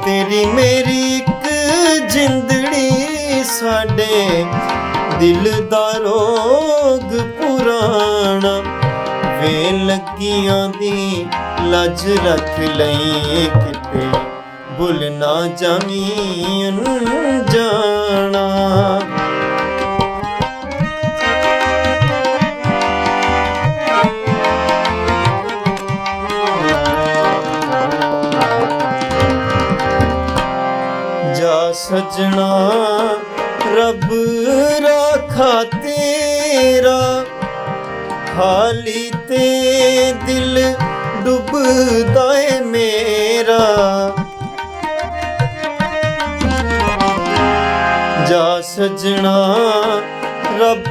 तेरी मेरी एक जिंदड़ी साडे दिल दा रोग पुराना वे लगियां दी लज रख लई किते भुल ना जावी अनजाना। जा सजना रब राखा तेरा हाली ते दिल डुबदा है मेरा। जा सजना रब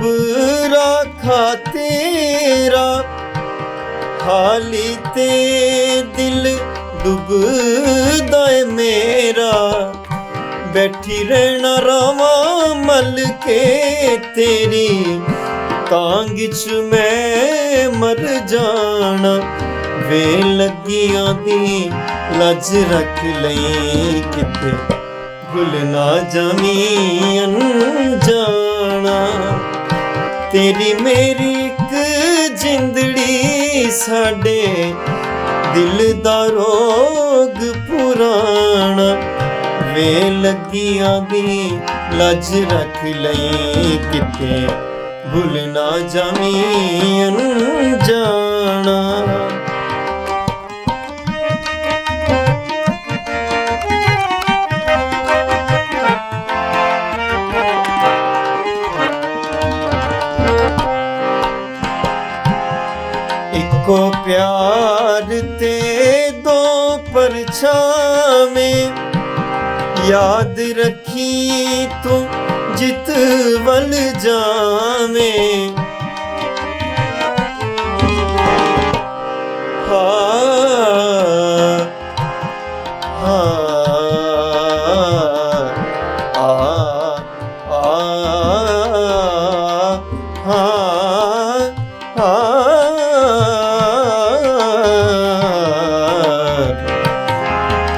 राखा तेरा हाली ते दिल डुबदा है मेरा। बैठी रहना रावा मल के तेरी कांग च मैं मर जाना वे लगियां दी लज रख लई किते भुल ना जावी अनजाना। तेरी मेरी एक जिंदड़ी साडे दिल दा रोग पुराना वे लगियां दी लज रख लई किते भुल ना जावी अनजाना। इको प्यार ते दो परछावें याद रखी तू जित वल जावें।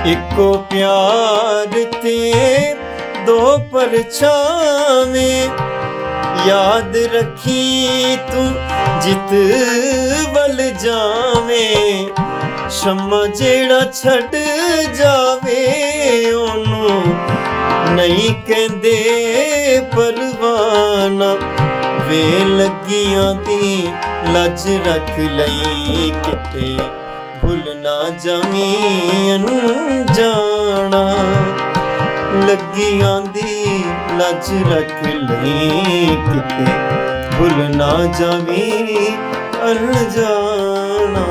इको प्यार ते दो परछावें याद रखी तू जित वल जावें। शम्मा जेड़ा छड़ जावे ओनू नहीं कहंदे परवाना वे लगियां दी लज रख लई किते भुल ना जावी अनजाना। लगियां दी लज रख लई किते भुल ना जावी अनजाना।